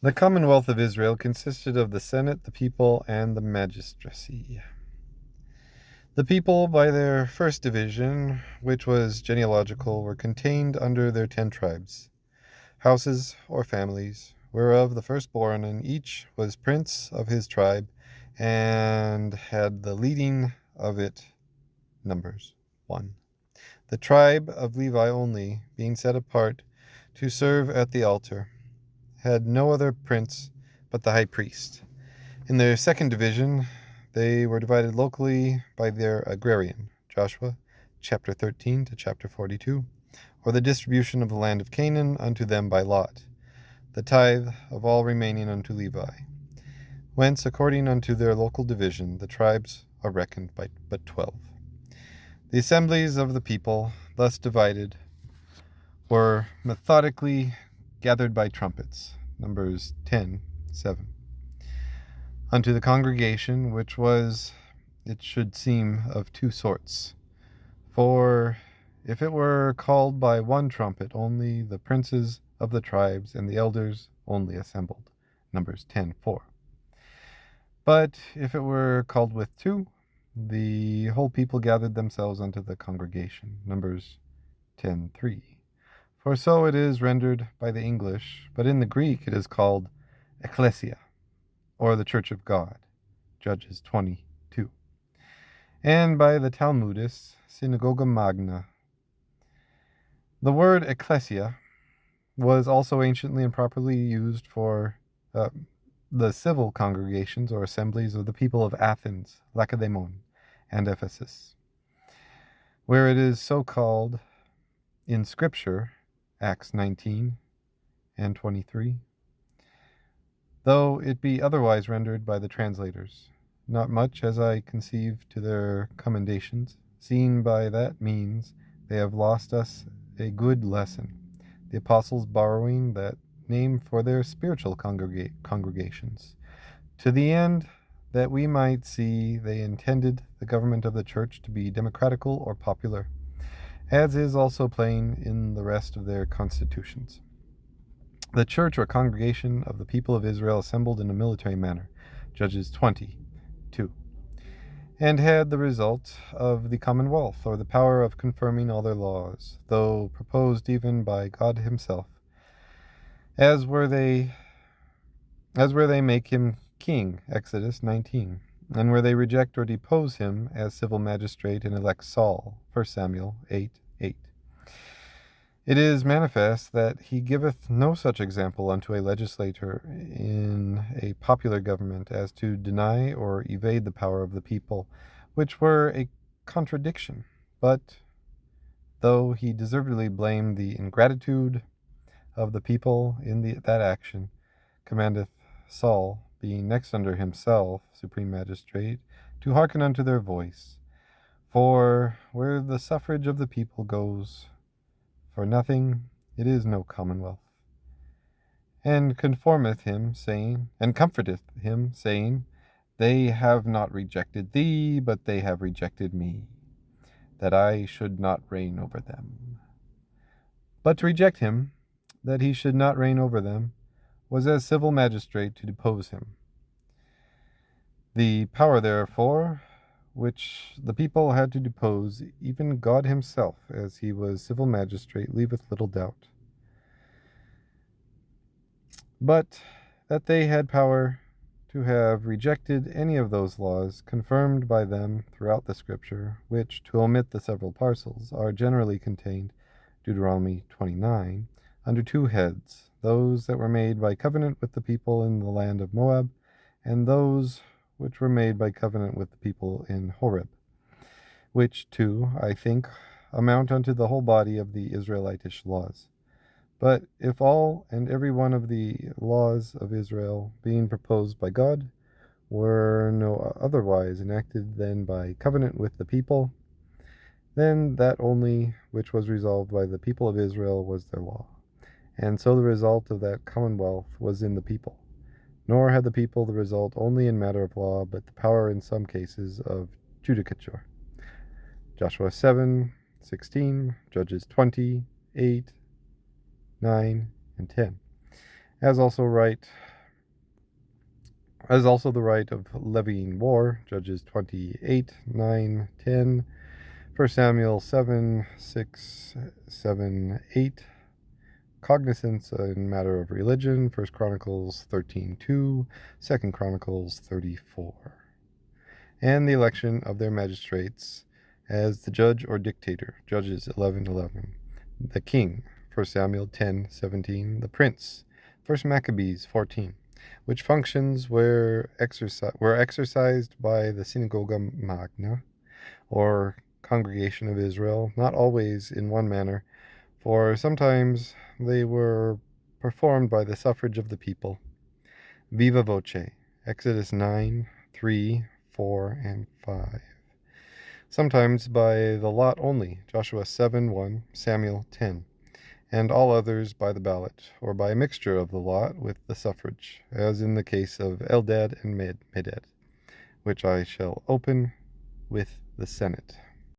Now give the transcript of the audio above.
The Commonwealth of Israel consisted of the Senate, the people, and the magistracy. The people, by their first division, which was genealogical, were contained under their 10 tribes, houses or families, whereof the firstborn in each was prince of his tribe, and had the leading of it. Numbers 1. The tribe of Levi only, being set apart to serve at the altar, had no other prince but the high priest. In their second division, they were divided locally by their agrarian, Joshua chapter 13 to chapter 42, or the distribution of the land of Canaan unto them by lot, the tithe of all remaining unto Levi. Whence, according unto their local division, the tribes are reckoned by but 12. The assemblies of the people, thus divided, were methodically gathered by trumpets, Numbers 10:7, unto the congregation, which was, it should seem, of two sorts. For if it were called by one trumpet, only the princes of the tribes and the elders only assembled, Numbers 10:4. But if it were called with two, the whole people gathered themselves unto the congregation, Numbers 10:3. For so it is rendered by the English, but in the Greek it is called ecclesia, or the church of God, Judges 22. And by the Talmudists, synagoga magna. The word ecclesia was also anciently and properly used for the civil congregations or assemblies of the people of Athens, Lacedaemon, and Ephesus, where it is so called in Scripture, Acts 19 and 23, though it be otherwise rendered by the translators, not much as I conceive to their commendations, seeing by that means they have lost us a good lesson, the apostles borrowing that name for their spiritual congregations, to the end that we might see they intended the government of the church to be democratical or popular, as is also plain in the rest of their constitutions. The church or congregation of the people of Israel assembled in a military manner, Judges 20:2, and had the result of the commonwealth, or the power of confirming all their laws, though proposed even by God himself, as where they make him king, Exodus 19, and where they reject or depose him as civil magistrate and elect Saul, 1 Samuel 8:8. It is manifest that he giveth no such example unto a legislator in a popular government as to deny or evade the power of the people, which were a contradiction. But though he deservedly blamed the ingratitude of the people in that action, commandeth Saul, being next under himself, supreme magistrate, to hearken unto their voice. For where the suffrage of the people goes for nothing, it is no commonwealth. And conformeth him, saying, and comforteth him, saying, they have not rejected thee, but they have rejected me, that I should not reign over them. But to reject him, that he should not reign over them, was as civil magistrate to depose him. The power, therefore, which the people had to depose even God himself, as he was civil magistrate, leaveth little doubt. But that they had power to have rejected any of those laws confirmed by them throughout the Scripture, which, to omit the several parcels, are generally contained, Deuteronomy 29, under two heads, those that were made by covenant with the people in the land of Moab, and those which were made by covenant with the people in Horeb, which two, I think, amount unto the whole body of the Israelitish laws. But if all and every one of the laws of Israel, being proposed by God, were no otherwise enacted than by covenant with the people, then that only which was resolved by the people of Israel was their law. And so the result of that commonwealth was in the people. Nor had the people the result only in matter of law, but the power in some cases of judicature. Joshua 7:16, Judges 20:8, 9, and 10. As also write As also the right of levying war, Judges 28, 9, 10, 1 Samuel 7, 6, 7, 8, cognizance in matter of religion, 1 Chronicles 13, 2, 2 Chronicles 34, and the election of their magistrates as the judge or dictator, Judges 11, 11, the king, 1 Samuel 10, 17, the prince, 1 Maccabees 14, which functions were exercised by the Synagoga Magna, or Congregation of Israel, not always in one manner, for sometimes they were performed by the suffrage of the people. Viva voce, Exodus 9, 3, 4, and 5. Sometimes by the lot only, Joshua 7, 1, Samuel 10, and all others by the ballot, or by a mixture of the lot with the suffrage, as in the case of Eldad and Medad, which I shall open with the Senate.